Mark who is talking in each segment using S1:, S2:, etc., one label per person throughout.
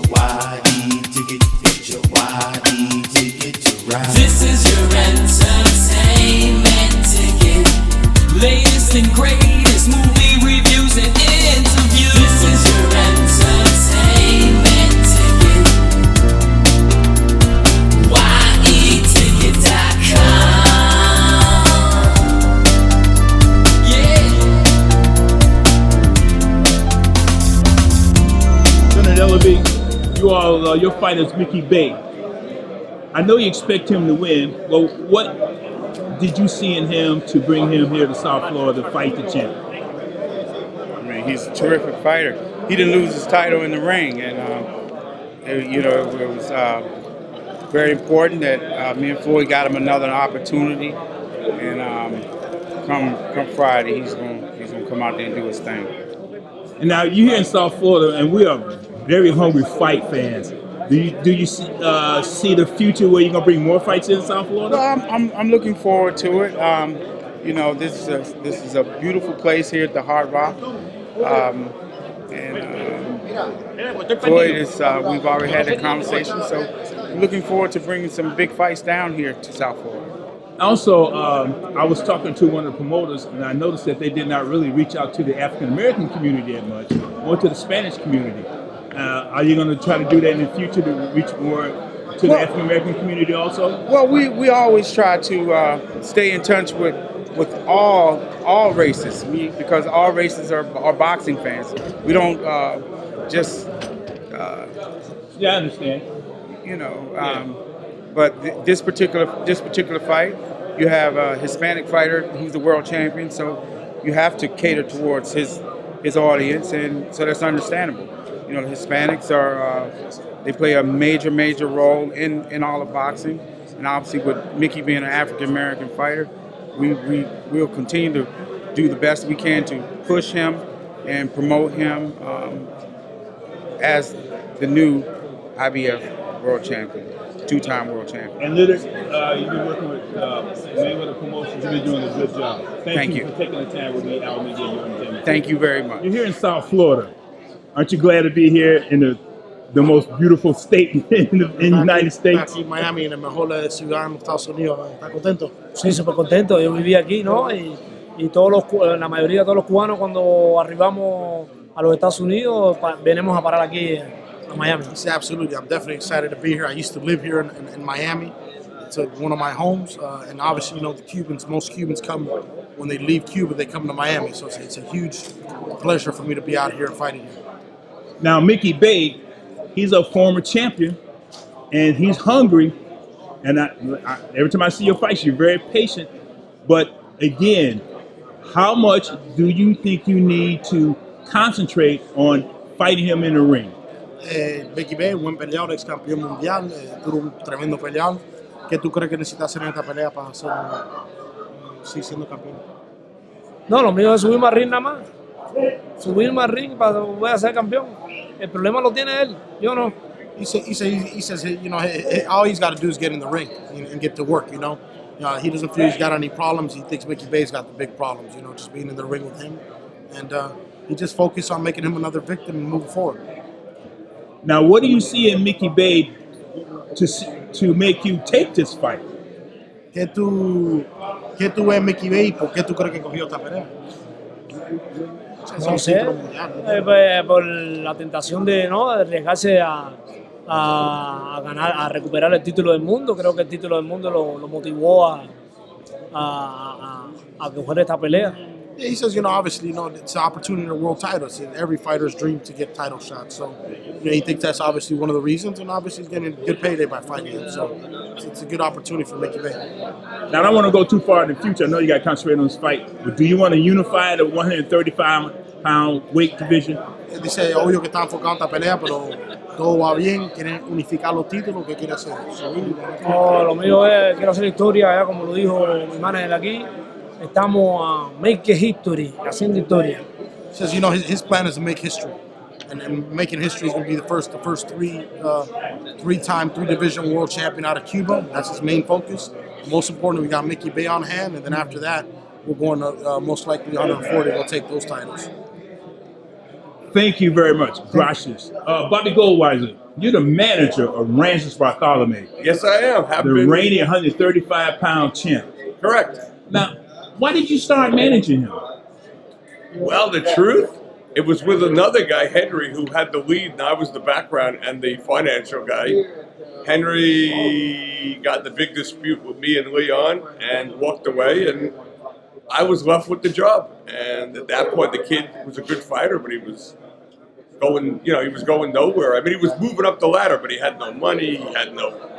S1: YE ticket, get your YE ticket to ride.
S2: This is your entertainment ticket. Latest and greatest movie reviews and interviews. This is your entertainment ticket. YEticket.com. Yeah.
S3: Leonard Ellerbe, your fighter is Mickey Bey. I know you expect him to win. Well, what did you see in him to bring him here to South Florida to fight the champ?
S4: I mean, he's a terrific fighter. He didn't lose his title in the ring, and it was very important that me and Floyd got him another opportunity. And come Friday, he's gonna come out there and do his thing.
S3: And now you're here in South Florida, and we are very hungry fight fans. Do you see the future where you're gonna bring more fights in South Florida?
S4: Well, I'm looking forward to it. This is a beautiful place here at the Hard Rock, Floyd is. We've already had that conversation, so I'm looking forward to bringing some big fights down here to South Florida.
S3: Also, I was talking to one of the promoters, and I noticed that they did not really reach out to the African American community that much, or to the Spanish community. Are you going to try to do that in the future to reach more to the African American community also?
S4: Well, we always try to stay in touch with all races, because all races are boxing fans. We don't just.
S3: Yeah, I understand.
S4: But this particular fight, you have a Hispanic fighter. He's the world champion, so you have to cater towards his audience, and so that's understandable. The Hispanics they play a major role in all of boxing, and obviously with Mickey being an African American fighter, we'll continue to do the best we can to push him and promote him as the new IBF world champion, two-time world champion.
S3: And Leonard, you've been working with Mayweather Promotions. You've been doing a good job. Thank you for taking the time with me, Al Media, your entertainment.
S4: Thank you very much.
S3: You're here in South Florida. Aren't you glad to be here in the most beautiful state in the United States?
S5: Aquí en Miami, en la mejor ciudad en los Estados Unidos. ¿Estás contento?
S6: Sí, súper contento. Yo viví aquí, ¿no? Y la mayoría de todos los cubanos cuando arribamos a los Estados Unidos venimos a parar aquí a Miami.
S5: Yes, absolutely. I'm definitely excited to be here. I used to live here in Miami. It's one of my homes, and obviously, most Cubans come when they leave Cuba, they come to Miami. So it's a huge pleasure for me to be out here and fighting here.
S3: Now, Mickey Bey, he's a former champion, and he's hungry. And every time I see your fights, you're very patient. But again, how much do you think you need to concentrate on fighting him in the ring?
S5: Mickey Bey, buen peleador, ex campeón mundial, tuvo un tremendo peleador. ¿Qué tú crees que necesitas hacer en esta pelea para ser siendo campeón?
S6: No, lo mío es subirme al ring nada más. Subirme al ring para voy a ser campeón. El problema lo tiene él, yo no.
S5: He says, all he's got to do is get in the ring and get to work, He doesn't feel he's got any problems. He thinks Mickey Bey's got the big problems, just being in the ring with him. And he just focused on making him another victim and moving forward.
S3: Now, what do you see in Mickey Bey to make you take this fight?
S5: ¿Qué tú ves en Mickey Bey y por qué tú crees que cogió esta pelea?
S6: No sé, por la tentación de arriesgarse a ganar, a recuperar el título del mundo. Creo que el título del mundo lo motivó a coger esta pelea.
S5: Yeah, he says, obviously, it's an opportunity to world titles. It's every fighter's dream to get title shots. So, he thinks that's obviously one of the reasons, and obviously he's getting a good payday by fighting him. So, it's a good opportunity for Mickey Bey.
S3: Now, I don't want to go too far in the future. I know you got to concentrate on this fight, but do you want to unify the 135-pound weight division?
S5: Dice, obvio que está enfocado en esta pelea, pero todo va bien. Quiere unificar los títulos. ¿Qué quiere hacer?
S6: No, lo mío es, quiero hacer historia, ya como lo dijo mi manager aquí. Estamos a make history, haciendo historia.
S5: He says, his plan is to make history, and making history is going to be the first three-time, three-division world champion out of Cuba. That's his main focus. Most importantly, we got Mickey Bey on hand, and then after that, we're going to most likely 140. We'll take those titles.
S3: Thank you very much. Gracias. Bobby Goldwasser. You're the manager of Rances Barthelemy,
S7: Yes, I am. Have
S3: the
S7: been
S3: reigning 135-pound champ.
S7: correct.
S3: Now, why did you start managing him?
S7: Well, the truth, it was with another guy, Henry, who had the lead, and I was the background and the financial guy. Henry got in a big dispute with me and Leon and walked away, and I was left with the job. And at that point, the kid was a good fighter, but he was going, he was going nowhere. I mean, he was moving up the ladder, but he had no money, he had no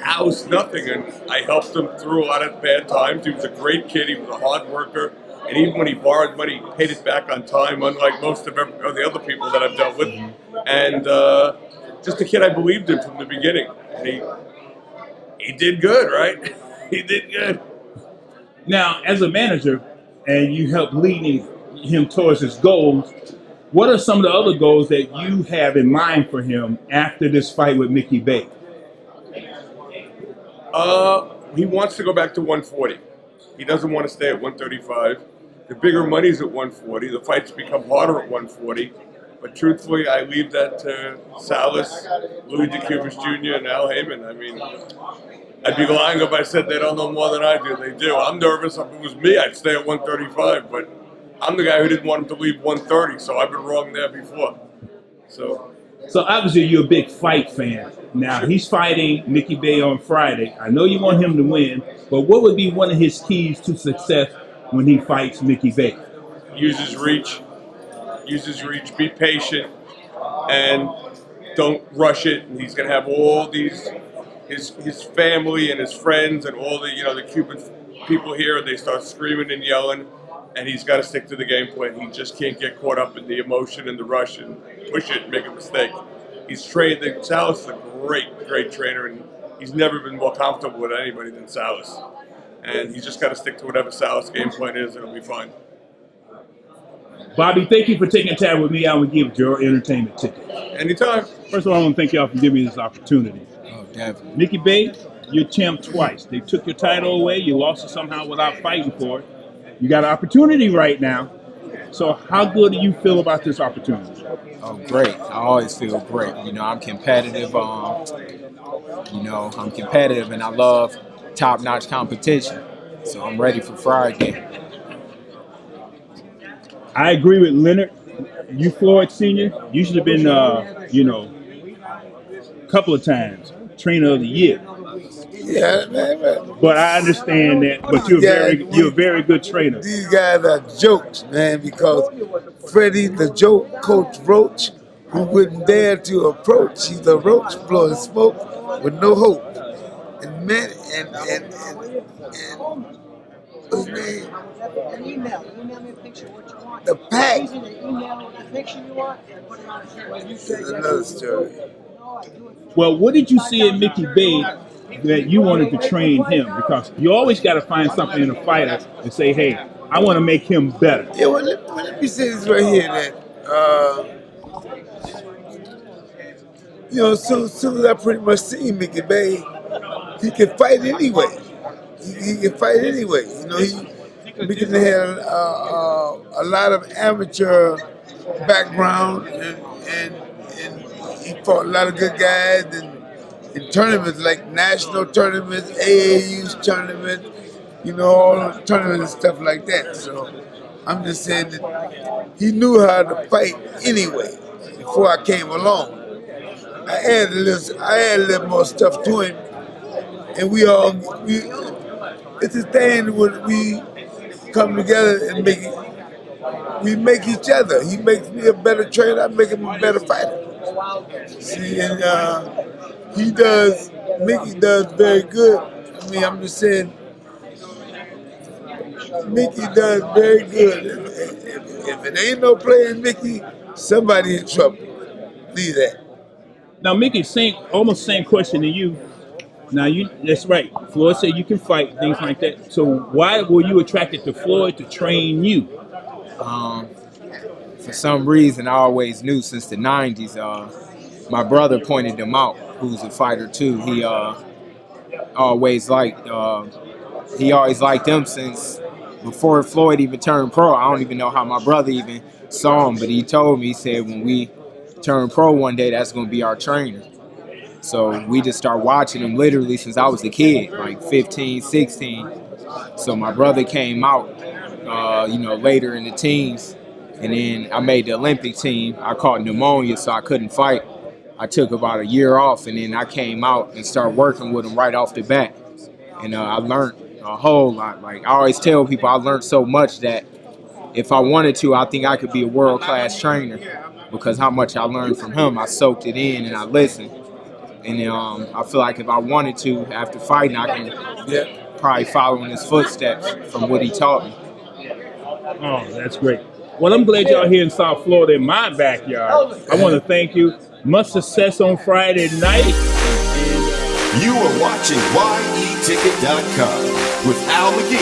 S7: house, nothing. And I helped him through a lot of bad times. He was a great kid. He was a hard worker. And even when he borrowed money, he paid it back on time, unlike most of the other people that I've dealt with. And just a kid I believed in from the beginning. And he did good, right? He did good.
S3: Now, as a manager, and you help leading him towards his goals, what are some of the other goals that you have in mind for him after this fight with Mickey Bey?
S7: He wants to go back to 140. He doesn't want to stay at 135. The bigger money's at 140. The fights become harder at 140. But truthfully, I leave that to Salas, Louis DeCubas Jr., and Al Heyman. I mean, I'd be lying if I said they don't know more than I do. They do. I'm nervous. If it was me, I'd stay at 135. But I'm the guy who didn't want him to leave 130, so I've been wrong there before. So
S3: obviously you're a big fight fan. Now, he's fighting Mickey Bey on Friday. I know you want him to win, but what would be one of his keys to success when he fights Mickey Bey?
S7: use his reach, be patient, and don't rush it. And he's going to have all these, his family and his friends and all the, the Cuban people here, they start screaming and yelling. And he's got to stick to the game plan. He just can't get caught up in the emotion and the rush and push it and make a mistake. He's trained. Salas is a great trainer, and he's never been more comfortable with anybody than Salas. And he's just got to stick to whatever Salas' game plan is, and it'll be fine.
S3: Bobby, thank you for taking time with me. I would give your entertainment ticket.
S7: Anytime.
S3: First of all, I want to thank y'all for giving me this opportunity.
S8: Oh, definitely.
S3: Mickey Bey, you're champ twice. They took your title away. You lost it somehow without fighting for it. You got an opportunity right now. So how good do you feel about this opportunity?
S8: Oh, great. I always feel great. I'm competitive. I'm competitive, and I love top-notch competition. So I'm ready for Friday.
S3: I agree with Leonard. You, Floyd Sr., you should have been, a couple of times trainer of the year.
S9: Yeah, man.
S3: But I understand that. But you're a very good trainer.
S9: These guys are jokes, man, because Freddie, the joke coach Roach, who wouldn't dare to approach. He's a roach blowing smoke with no hope. And man, and what's his name?
S10: Email me a picture of what you want.
S9: The pack.
S10: Easy to email the picture you want and put it on a shirt.
S9: That's another story.
S3: Well, what did you see in Mickey Bey that you wanted to train him? Because you always got to find something in a fighter and say, hey, I want to make him better.
S9: Yeah, well, let me say this right here, that, as soon as I pretty much seen Mickey Bey, he can fight anyway. He can fight anyway. Mickey had a lot of amateur background, and he fought a lot of good guys in tournaments like national tournaments, AAU's tournaments, all the tournaments and stuff like that. So I'm just saying that he knew how to fight anyway before I came along. I added a little more stuff to him, and it's a thing when we come together and we make each other. He makes me a better trainer, I make him a better fighter. See, and Mickey does very good. I mean, I'm just saying, Mickey does very good. If it ain't no playing Mickey, somebody in trouble. Leave that.
S3: Now, Mickey, almost same question to you. Now, that's right. Floyd said you can fight, things like that. So why were you attracted to Floyd to train you?
S8: For some reason, I always knew since the 90s, my brother pointed him out, who's a fighter too. He always liked him since before Floyd even turned pro. I don't even know how my brother even saw him, but he told me, he said when we turn pro one day, that's gonna be our trainer. So we just start watching him literally since I was a kid, like 15, 16. So my brother came out, later in the teens, and then I made the Olympic team. I caught pneumonia, so I couldn't fight. I took about a year off, and then I came out and started working with him right off the bat. And I learned a whole lot. Like I always tell people, I learned so much that if I wanted to, I think I could be a world-class trainer because how much I learned from him. I soaked it in and I listened. And I feel like if I wanted to, after fighting, I can probably follow in his footsteps from what he taught me.
S3: Oh, that's great. Well, I'm glad y'all here in South Florida in my backyard. I want to thank you. Much success on Friday night.
S1: You are watching YETicket.com with Al McGee,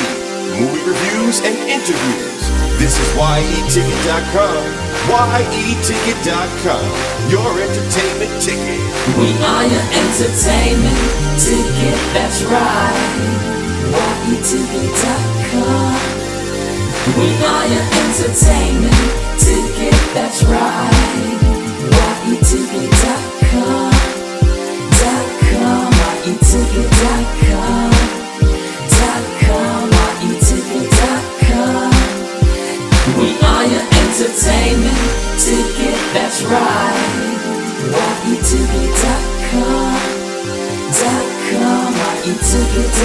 S1: movie reviews and interviews. This is YETicket.com. YETicket.com, your entertainment ticket.
S2: We are your entertainment ticket, that's right. YETicket.com. We are your entertainment ticket, that's right. YETicket.com. YETicket.com. YETicket.com. We are your entertainment ticket, that's right. YETicket.com. YETicket.com.